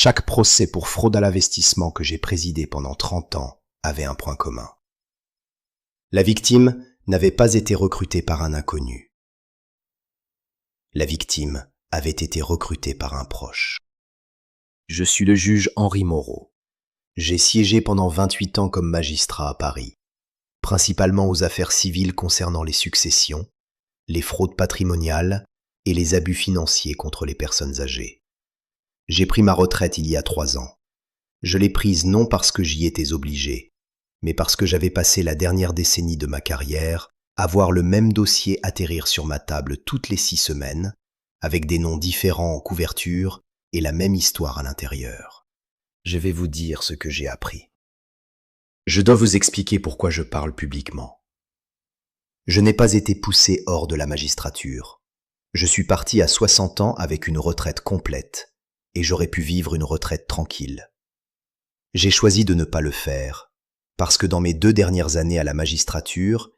Chaque procès pour fraude à l'investissement que j'ai présidé pendant 30 ans avait un point commun. La victime n'avait pas été recrutée par un inconnu. La victime avait été recrutée par un proche. Je suis le juge Henri Moreau. J'ai siégé pendant 28 ans comme magistrat à Paris, principalement aux affaires civiles concernant les successions, les fraudes patrimoniales et les abus financiers contre les personnes âgées. J'ai pris ma retraite il y a 3 ans. Je l'ai prise non parce que j'y étais obligé, mais parce que j'avais passé la dernière décennie de ma carrière à voir le même dossier atterrir sur ma table toutes les 6 semaines, avec des noms différents en couverture et la même histoire à l'intérieur. Je vais vous dire ce que j'ai appris. Je dois vous expliquer pourquoi je parle publiquement. Je n'ai pas été poussé hors de la magistrature. Je suis parti à 60 ans avec une retraite complète, et j'aurais pu vivre une retraite tranquille. J'ai choisi de ne pas le faire, parce que dans mes 2 dernières années à la magistrature,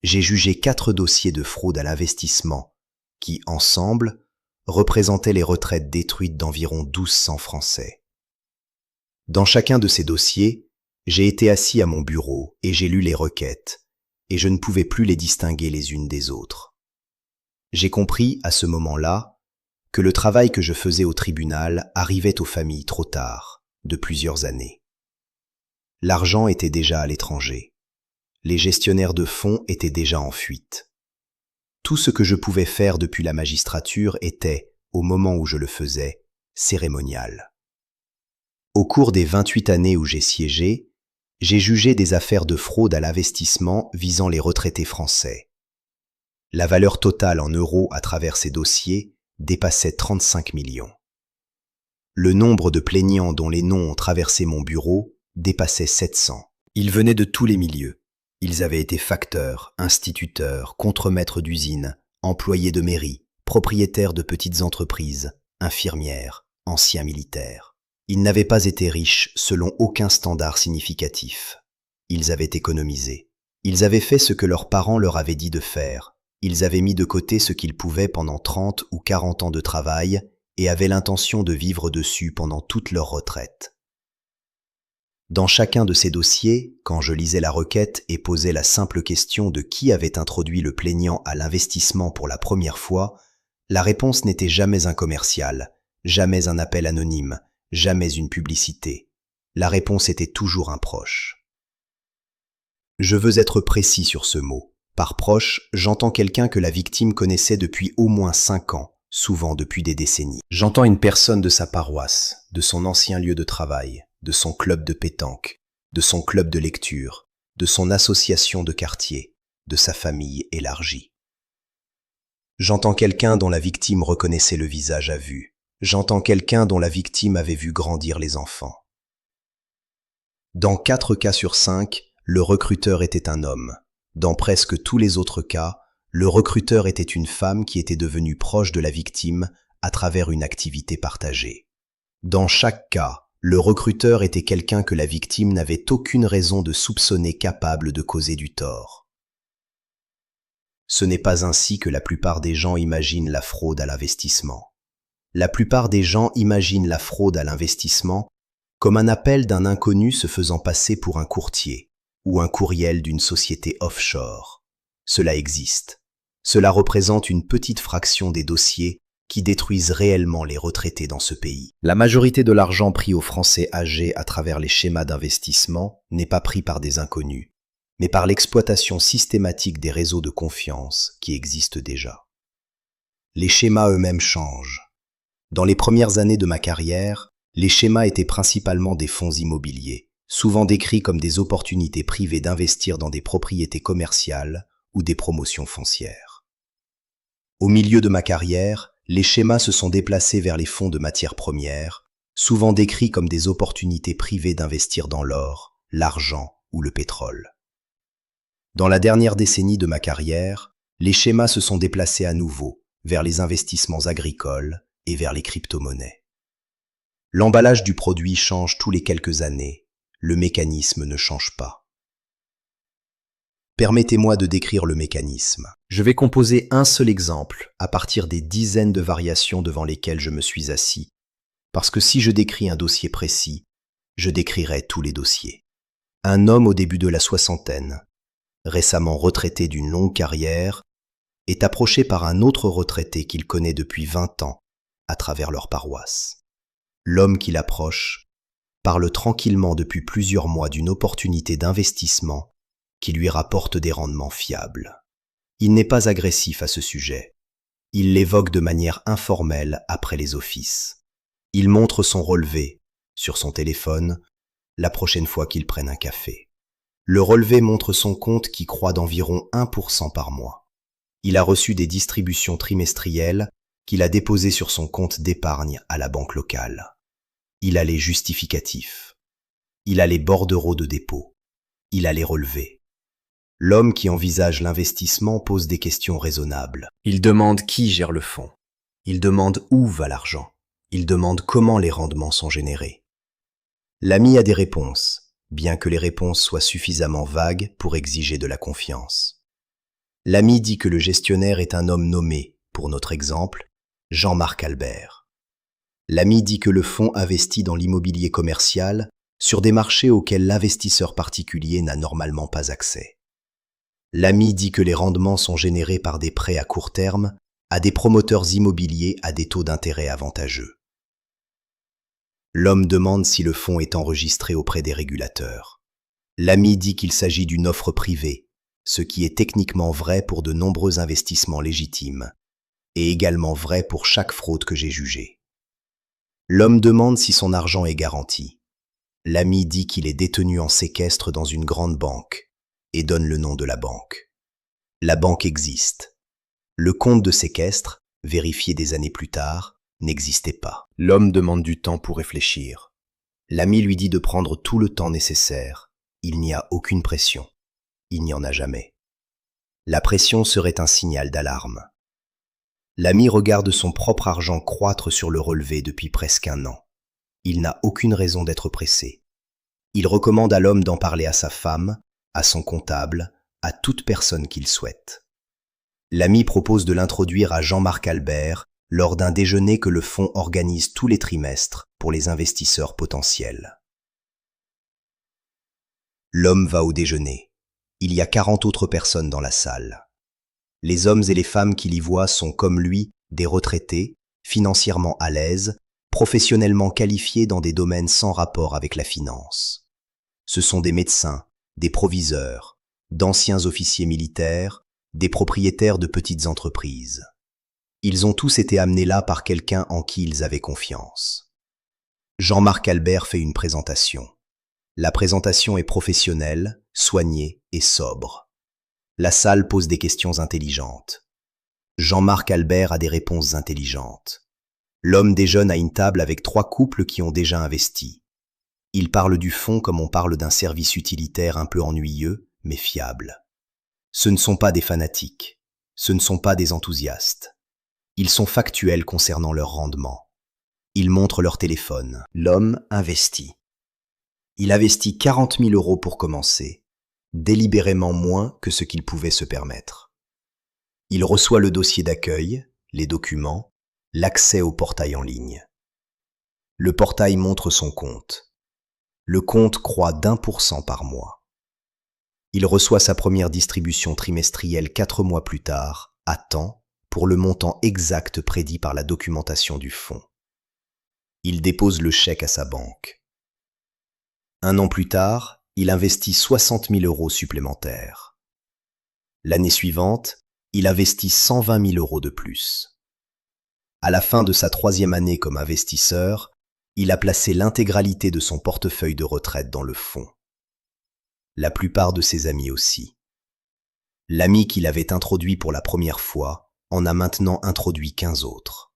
j'ai jugé 4 dossiers de fraude à l'investissement qui, ensemble, représentaient les retraites détruites d'environ 1200 Français. Dans chacun de ces dossiers, j'ai été assis à mon bureau et j'ai lu les requêtes, et je ne pouvais plus les distinguer les unes des autres. J'ai compris, à ce moment-là, que le travail que je faisais au tribunal arrivait aux familles trop tard, de plusieurs années. L'argent était déjà à l'étranger. Les gestionnaires de fonds étaient déjà en fuite. Tout ce que je pouvais faire depuis la magistrature était, au moment où je le faisais, cérémonial. Au cours des 28 années où j'ai siégé, j'ai jugé des affaires de fraude à l'investissement visant les retraités français. La valeur totale en euros à travers ces dossiers dépassait 35 millions. Le nombre de plaignants dont les noms ont traversé mon bureau dépassait 700. Ils venaient de tous les milieux. Ils avaient été facteurs, instituteurs, contremaîtres d'usines, employés de mairie, propriétaires de petites entreprises, infirmières, anciens militaires. Ils n'avaient pas été riches selon aucun standard significatif. Ils avaient économisé. Ils avaient fait ce que leurs parents leur avaient dit de faire. Ils avaient mis de côté ce qu'ils pouvaient pendant 30 ou 40 ans de travail et avaient l'intention de vivre dessus pendant toute leur retraite. Dans chacun de ces dossiers, quand je lisais la requête et posais la simple question de qui avait introduit le plaignant à l'investissement pour la première fois, la réponse n'était jamais un commercial, jamais un appel anonyme, jamais une publicité. La réponse était toujours un proche. Je veux être précis sur ce mot. Par proche, j'entends quelqu'un que la victime connaissait depuis au moins 5 ans, souvent depuis des décennies. J'entends une personne de sa paroisse, de son ancien lieu de travail, de son club de pétanque, de son club de lecture, de son association de quartier, de sa famille élargie. J'entends quelqu'un dont la victime reconnaissait le visage à vue. J'entends quelqu'un dont la victime avait vu grandir les enfants. Dans 4 cas sur 5, le recruteur était un homme. Dans presque tous les autres cas, le recruteur était une femme qui était devenue proche de la victime à travers une activité partagée. Dans chaque cas, le recruteur était quelqu'un que la victime n'avait aucune raison de soupçonner capable de causer du tort. Ce n'est pas ainsi que la plupart des gens imaginent la fraude à l'investissement. La plupart des gens imaginent la fraude à l'investissement comme un appel d'un inconnu se faisant passer pour un courtier ou un courriel d'une société offshore. Cela existe. Cela représente une petite fraction des dossiers qui détruisent réellement les retraités dans ce pays. La majorité de l'argent pris aux Français âgés à travers les schémas d'investissement n'est pas pris par des inconnus, mais par l'exploitation systématique des réseaux de confiance qui existent déjà. Les schémas eux-mêmes changent. Dans les premières années de ma carrière, les schémas étaient principalement des fonds immobiliers, souvent décrits comme des opportunités privées d'investir dans des propriétés commerciales ou des promotions foncières. Au milieu de ma carrière, les schémas se sont déplacés vers les fonds de matières premières, souvent décrits comme des opportunités privées d'investir dans l'or, l'argent ou le pétrole. Dans la dernière décennie de ma carrière, les schémas se sont déplacés à nouveau vers les investissements agricoles et vers les crypto-monnaies. L'emballage du produit change tous les quelques années, le mécanisme ne change pas. Permettez-moi de décrire le mécanisme. Je vais composer un seul exemple à partir des dizaines de variations devant lesquelles je me suis assis, Parce que si je décris un dossier précis, je décrirai tous les dossiers. Un homme au début de la soixantaine, récemment retraité d'une longue carrière, est approché par un autre retraité qu'il connaît depuis 20 ans à travers leur paroisse. L'homme qui l'approche parle tranquillement depuis plusieurs mois d'une opportunité d'investissement qui lui rapporte des rendements fiables. Il n'est pas agressif à ce sujet. Il l'évoque de manière informelle après les offices. Il montre son relevé sur son téléphone la prochaine fois qu'ils prennent un café. Le relevé montre son compte qui croît d'environ 1% par mois. Il a reçu des distributions trimestrielles qu'il a déposées sur son compte d'épargne à la banque locale. Il a les justificatifs. Il a les bordereaux de dépôt. Il a les relevés. L'homme qui envisage l'investissement pose des questions raisonnables. Il demande qui gère le fonds. Il demande où va l'argent. Il demande comment les rendements sont générés. L'ami a des réponses, bien que les réponses soient suffisamment vagues pour exiger de la confiance. L'ami dit que le gestionnaire est un homme nommé, pour notre exemple, Jean-Marc Albert. L'ami dit que le fonds investit dans l'immobilier commercial sur des marchés auxquels l'investisseur particulier n'a normalement pas accès. L'ami dit que les rendements sont générés par des prêts à court terme à des promoteurs immobiliers à des taux d'intérêt avantageux. L'homme demande si le fonds est enregistré auprès des régulateurs. L'ami dit qu'il s'agit d'une offre privée, ce qui est techniquement vrai pour de nombreux investissements légitimes, et également vrai pour chaque fraude que j'ai jugée. L'homme demande si son argent est garanti. L'ami dit qu'il est détenu en séquestre dans une grande banque, et donne le nom de la banque. La banque existe. Le compte de séquestre, vérifié des années plus tard, n'existait pas. L'homme demande du temps pour réfléchir. L'ami lui dit de prendre tout le temps nécessaire. Il n'y a aucune pression. Il n'y en a jamais. La pression serait un signal d'alarme. L'ami regarde son propre argent croître sur le relevé depuis presque 1 an. Il n'a aucune raison d'être pressé. Il recommande à l'homme d'en parler à sa femme, à son comptable, à toute personne qu'il souhaite. L'ami propose de l'introduire à Jean-Marc Albert lors d'un déjeuner que le fonds organise tous les trimestres pour les investisseurs potentiels. L'homme va au déjeuner. Il y a 40 autres personnes dans la salle. Les hommes et les femmes qu'il y voit sont, comme lui, des retraités, financièrement à l'aise, professionnellement qualifiés dans des domaines sans rapport avec la finance. Ce sont des médecins, des proviseurs, d'anciens officiers militaires, des propriétaires de petites entreprises. Ils ont tous été amenés là par quelqu'un en qui ils avaient confiance. Jean-Marc Albert fait une présentation. La présentation est professionnelle, soignée et sobre. La salle pose des questions intelligentes. Jean-Marc Albert a des réponses intelligentes. L'homme déjeune à une table avec 3 couples qui ont déjà investi. Il parle du fonds comme on parle d'un service utilitaire un peu ennuyeux, mais fiable. Ce ne sont pas des fanatiques. Ce ne sont pas des enthousiastes. Ils sont factuels concernant leur rendement. Ils montrent leur téléphone. L'homme investit. Il investit 40 000 € pour commencer, délibérément moins que ce qu'il pouvait se permettre. Il reçoit le dossier d'accueil, les documents, l'accès au portail en ligne. Le portail montre son compte. Le compte croît d'1% par mois. Il reçoit sa première distribution trimestrielle 4 mois plus tard, à temps, pour le montant exact prédit par la documentation du fonds. Il dépose le chèque à sa banque. 1 an plus tard, il investit 60 000 € supplémentaires. L'année suivante, il investit 120 000 € de plus. À la fin de sa 3e année comme investisseur, il a placé l'intégralité de son portefeuille de retraite dans le fonds. La plupart de ses amis aussi. L'ami qui l'avait introduit pour la première fois en a maintenant introduit 15 autres.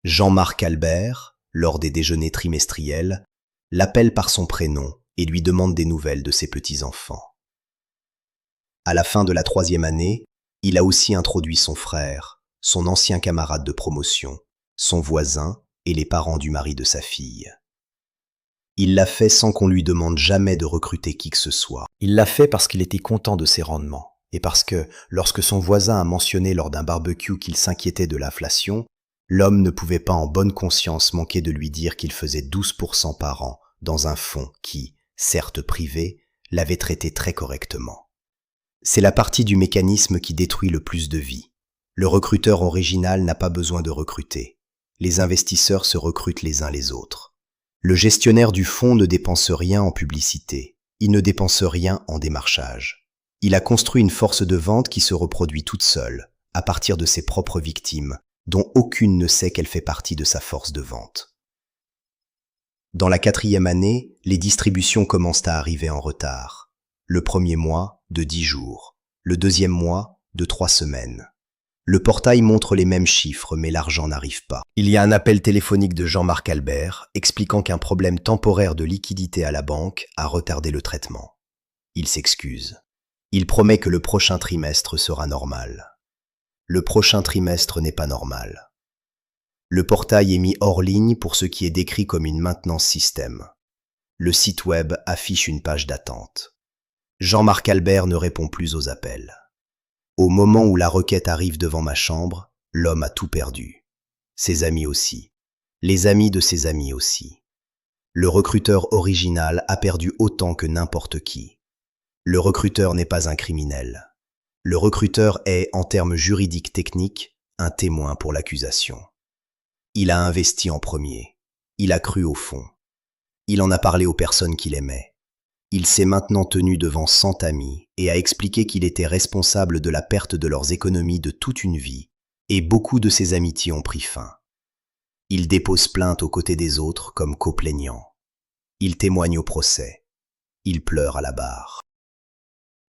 Jean-Marc Albert, lors des déjeuners trimestriels, l'appelle par son prénom et lui demande des nouvelles de ses petits-enfants. À la fin de la 3e année, il a aussi introduit son frère, son ancien camarade de promotion, son voisin et les parents du mari de sa fille. Il l'a fait sans qu'on lui demande jamais de recruter qui que ce soit. Il l'a fait parce qu'il était content de ses rendements et parce que, lorsque son voisin a mentionné lors d'un barbecue qu'il s'inquiétait de l'inflation, L'homme ne pouvait pas en bonne conscience manquer de lui dire qu'il faisait 12% par an dans un fonds qui, certes privé, l'avait traité très correctement. C'est la partie du mécanisme qui détruit le plus de vies. Le recruteur original n'a pas besoin de recruter. Les investisseurs se recrutent les uns les autres. Le gestionnaire du fonds ne dépense rien en publicité. Il ne dépense rien en démarchage. Il a construit une force de vente qui se reproduit toute seule, à partir de ses propres victimes, dont aucune ne sait qu'elle fait partie de sa force de vente. Dans la 4e année, les distributions commencent à arriver en retard. Le premier mois, de 10 jours. Le deuxième mois, de 3 semaines. Le portail montre les mêmes chiffres, mais l'argent n'arrive pas. Il y a un appel téléphonique de Jean-Marc Albert expliquant qu'un problème temporaire de liquidité à la banque a retardé le traitement. Il s'excuse. Il promet que le prochain trimestre sera normal. Le prochain trimestre n'est pas normal. Le portail est mis hors ligne pour ce qui est décrit comme une maintenance système. Le site web affiche une page d'attente. Jean-Marc Albert ne répond plus aux appels. Au moment où la requête arrive devant ma chambre, l'homme a tout perdu. Ses amis aussi. Les amis de ses amis aussi. Le recruteur original a perdu autant que n'importe qui. Le recruteur n'est pas un criminel. Le recruteur est, en termes juridiques techniques, un témoin pour l'accusation. Il a investi en premier. Il a cru au fond. Il en a parlé aux personnes qu'il aimait. Il s'est maintenant tenu devant 100 amis et a expliqué qu'il était responsable de la perte de leurs économies de toute une vie, et beaucoup de ses amitiés ont pris fin. Il dépose plainte aux côtés des autres comme coplaignant. Il témoigne au procès. Il pleure à la barre.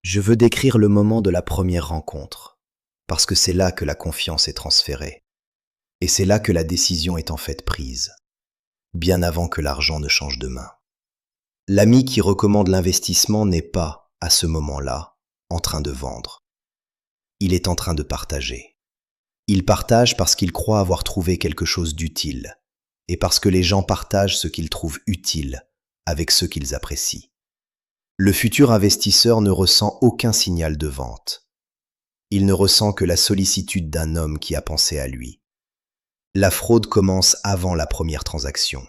Je veux décrire le moment de la première rencontre, parce que c'est là que la confiance est transférée. Et c'est là que la décision est en fait prise, bien avant que l'argent ne change de main. L'ami qui recommande l'investissement n'est pas, à ce moment-là, en train de vendre. Il est en train de partager. Il partage parce qu'il croit avoir trouvé quelque chose d'utile, et parce que les gens partagent ce qu'ils trouvent utile avec ceux qu'ils apprécient. Le futur investisseur ne ressent aucun signal de vente. Il ne ressent que la sollicitude d'un homme qui a pensé à lui. La fraude commence avant la première transaction.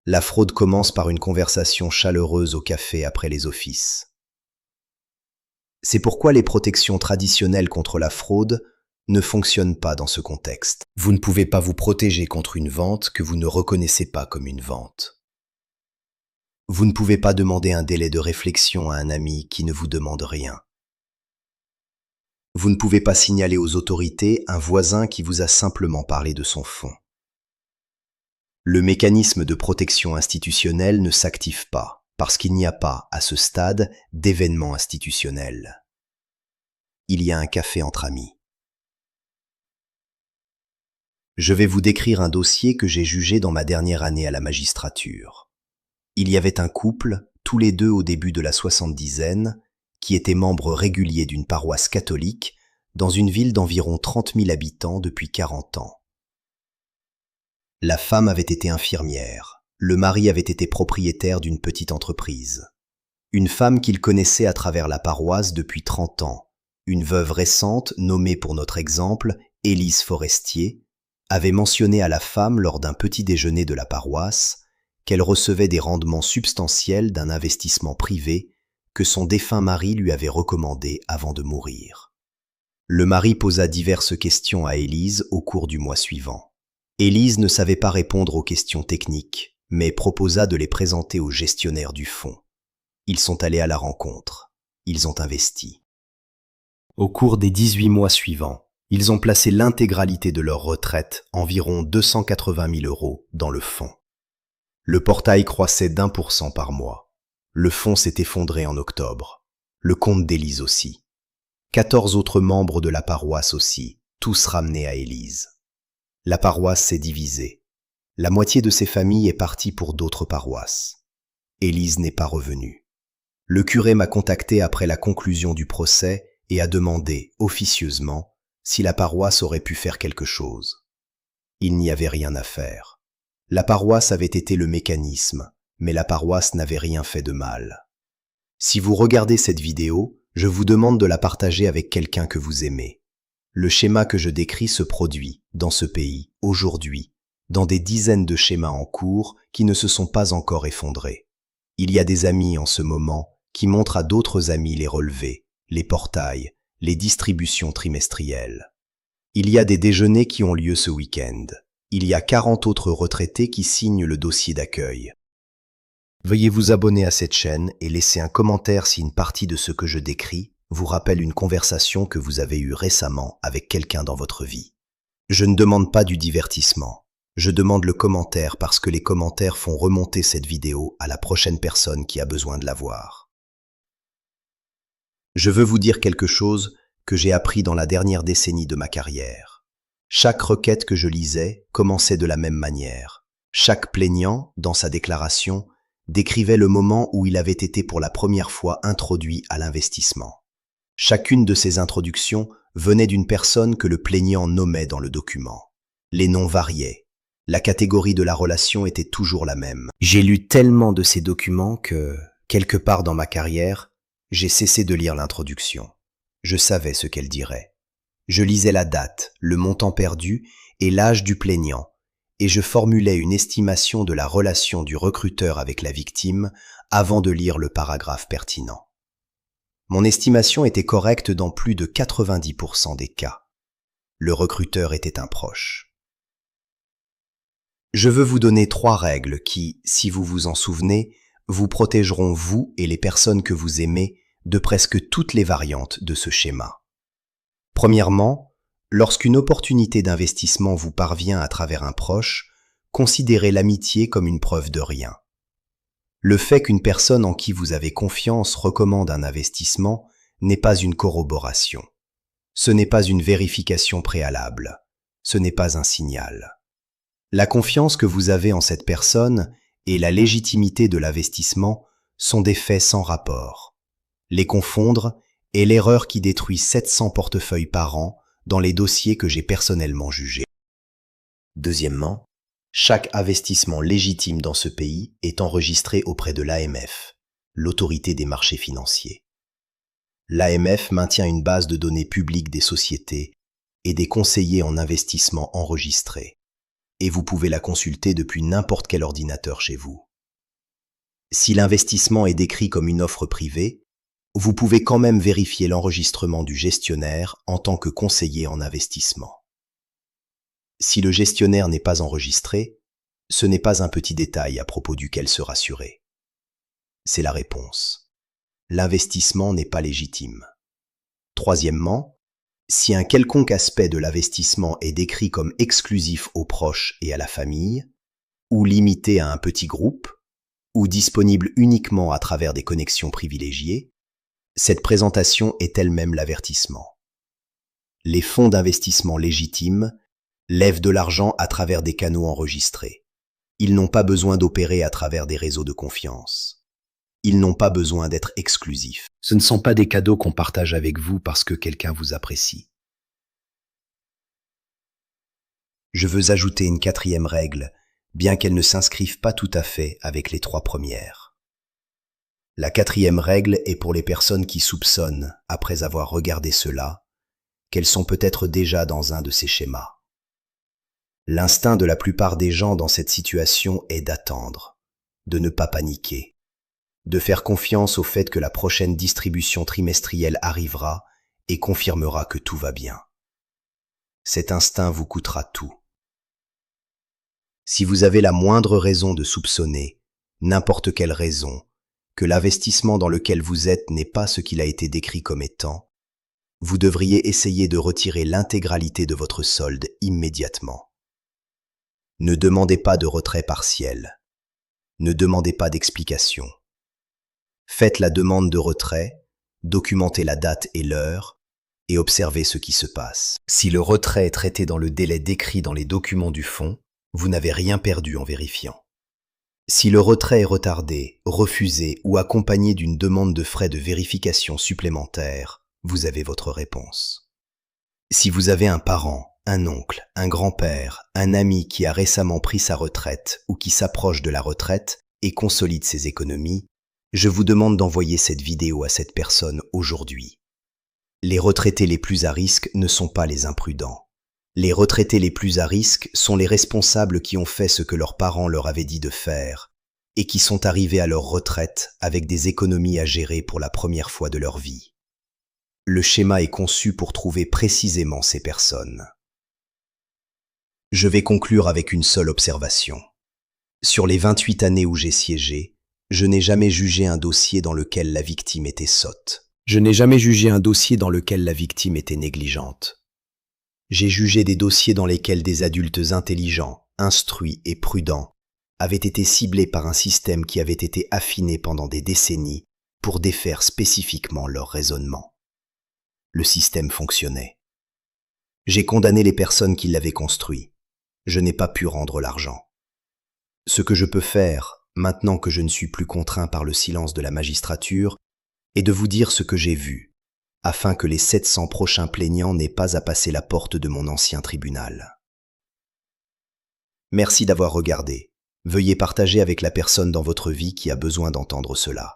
La fraude commence par une conversation chaleureuse au café après les offices. C'est pourquoi les protections traditionnelles contre la fraude ne fonctionnent pas dans ce contexte. Vous ne pouvez pas vous protéger contre une vente que vous ne reconnaissez pas comme une vente. Vous ne pouvez pas demander un délai de réflexion à un ami qui ne vous demande rien. Vous ne pouvez pas signaler aux autorités un voisin qui vous a simplement parlé de son fonds. Le mécanisme de protection institutionnelle ne s'active pas parce qu'il n'y a pas, à ce stade, d'événement institutionnel. Il y a un café entre amis. Je vais vous décrire un dossier que j'ai jugé dans ma dernière année à la magistrature. Il y avait un couple, tous les deux au début de la soixante-dizaine, qui étaient membres réguliers d'une paroisse catholique dans une ville d'environ 30 000 habitants depuis 40 ans. La femme avait été infirmière, le mari avait été propriétaire d'une petite entreprise. Une femme qu'il connaissait à travers la paroisse depuis 30 ans, une veuve récente nommée pour notre exemple Élise Forestier, avait mentionné à la femme lors d'un petit déjeuner de la paroisse qu'elle recevait des rendements substantiels d'un investissement privé que son défunt mari lui avait recommandé avant de mourir. Le mari posa diverses questions à Élise au cours du mois suivant. Élise ne savait pas répondre aux questions techniques, mais proposa de les présenter au gestionnaire du fonds. Ils sont allés à la rencontre. Ils ont investi. Au cours des 18 mois suivants, ils ont placé l'intégralité de leur retraite, environ 280 000 €, dans le fonds. Le portail croissait d'1% par mois. Le fonds s'est effondré en octobre. Le compte d'Élise aussi. 14 autres membres de la paroisse aussi, tous ramenés à Élise. La paroisse s'est divisée. La moitié de ses familles est partie pour d'autres paroisses. Élise n'est pas revenue. Le curé m'a contacté après la conclusion du procès et a demandé, officieusement, si la paroisse aurait pu faire quelque chose. Il n'y avait rien à faire. La paroisse avait été le mécanisme, mais la paroisse n'avait rien fait de mal. Si vous regardez cette vidéo, je vous demande de la partager avec quelqu'un que vous aimez. Le schéma que je décris se produit, dans ce pays, aujourd'hui, dans des dizaines de schémas en cours qui ne se sont pas encore effondrés. Il y a des amis en ce moment qui montrent à d'autres amis les relevés, les portails, les distributions trimestrielles. Il y a des déjeuners qui ont lieu ce week-end. Il y a 40 autres retraités qui signent le dossier d'accueil. Veuillez vous abonner à cette chaîne et laisser un commentaire si une partie de ce que je décris vous rappelle une conversation que vous avez eue récemment avec quelqu'un dans votre vie. Je ne demande pas du divertissement. Je demande le commentaire parce que les commentaires font remonter cette vidéo à la prochaine personne qui a besoin de la voir. Je veux vous dire quelque chose que j'ai appris dans la dernière décennie de ma carrière. Chaque requête que je lisais commençait de la même manière. Chaque plaignant, dans sa déclaration, décrivait le moment où il avait été pour la première fois introduit à l'investissement. Chacune de ces introductions venait d'une personne que le plaignant nommait dans le document. Les noms variaient. La catégorie de la relation était toujours la même. J'ai lu tellement de ces documents que, quelque part dans ma carrière, j'ai cessé de lire l'introduction. Je savais ce qu'elle dirait. Je lisais la date, le montant perdu et l'âge du plaignant, et je formulais une estimation de la relation du recruteur avec la victime avant de lire le paragraphe pertinent. Mon estimation était correcte dans plus de 90% des cas. Le recruteur était un proche. Je veux vous donner 3 règles qui, si vous vous en souvenez, vous protégeront vous et les personnes que vous aimez de presque toutes les variantes de ce schéma. Premièrement, lorsqu'une opportunité d'investissement vous parvient à travers un proche, considérez l'amitié comme une preuve de rien. Le fait qu'une personne en qui vous avez confiance recommande un investissement n'est pas une corroboration. Ce n'est pas une vérification préalable. Ce n'est pas un signal. La confiance que vous avez en cette personne et la légitimité de l'investissement sont des faits sans rapport. Les confondre est l'erreur qui détruit 700 portefeuilles par an dans les dossiers que j'ai personnellement jugés. Deuxièmement, chaque investissement légitime dans ce pays est enregistré auprès de l'AMF, l'autorité des marchés financiers. L'AMF maintient une base de données publique des sociétés et des conseillers en investissement enregistrés, et vous pouvez la consulter depuis n'importe quel ordinateur chez vous. Si l'investissement est décrit comme une offre privée, vous pouvez quand même vérifier l'enregistrement du gestionnaire en tant que conseiller en investissement. Si le gestionnaire n'est pas enregistré, ce n'est pas un petit détail à propos duquel se rassurer. C'est la réponse. L'investissement n'est pas légitime. Troisièmement, si un quelconque aspect de l'investissement est décrit comme exclusif aux proches et à la famille, ou limité à un petit groupe, ou disponible uniquement à travers des connexions privilégiées, cette présentation est elle-même l'avertissement. Les fonds d'investissement légitimes lèvent de l'argent à travers des canaux enregistrés. Ils n'ont pas besoin d'opérer à travers des réseaux de confiance. Ils n'ont pas besoin d'être exclusifs. Ce ne sont pas des cadeaux qu'on partage avec vous parce que quelqu'un vous apprécie. Je veux ajouter une 4e règle, bien qu'elle ne s'inscrive pas tout à fait avec les 3 premières. La 4e règle est pour les personnes qui soupçonnent, après avoir regardé cela, qu'elles sont peut-être déjà dans un de ces schémas. L'instinct de la plupart des gens dans cette situation est d'attendre, de ne pas paniquer, de faire confiance au fait que la prochaine distribution trimestrielle arrivera et confirmera que tout va bien. Cet instinct vous coûtera tout. Si vous avez la moindre raison de soupçonner, n'importe quelle raison, que l'investissement dans lequel vous êtes n'est pas ce qu'il a été décrit comme étant, vous devriez essayer de retirer l'intégralité de votre solde immédiatement. Ne demandez pas de retrait partiel. Ne demandez pas d'explication. Faites la demande de retrait, documentez la date et l'heure, et observez ce qui se passe. Si le retrait est traité dans le délai décrit dans les documents du fonds, vous n'avez rien perdu en vérifiant. Si le retrait est retardé, refusé ou accompagné d'une demande de frais de vérification supplémentaires, vous avez votre réponse. Si vous avez un parent, un oncle, un grand-père, un ami qui a récemment pris sa retraite ou qui s'approche de la retraite et consolide ses économies, je vous demande d'envoyer cette vidéo à cette personne aujourd'hui. Les retraités les plus à risque ne sont pas les imprudents. Les retraités les plus à risque sont les responsables qui ont fait ce que leurs parents leur avaient dit de faire et qui sont arrivés à leur retraite avec des économies à gérer pour la première fois de leur vie. Le schéma est conçu pour trouver précisément ces personnes. Je vais conclure avec une seule observation. Sur les 28 années où j'ai siégé, je n'ai jamais jugé un dossier dans lequel la victime était sotte. Je n'ai jamais jugé un dossier dans lequel la victime était négligente. J'ai jugé des dossiers dans lesquels des adultes intelligents, instruits et prudents avaient été ciblés par un système qui avait été affiné pendant des décennies pour défaire spécifiquement leur raisonnement. Le système fonctionnait. J'ai condamné les personnes qui l'avaient construit. Je n'ai pas pu rendre l'argent. Ce que je peux faire, maintenant que je ne suis plus contraint par le silence de la magistrature, est de vous dire ce que j'ai vu, afin que les 700 prochains plaignants n'aient pas à passer la porte de mon ancien tribunal. Merci d'avoir regardé. Veuillez partager avec la personne dans votre vie qui a besoin d'entendre cela.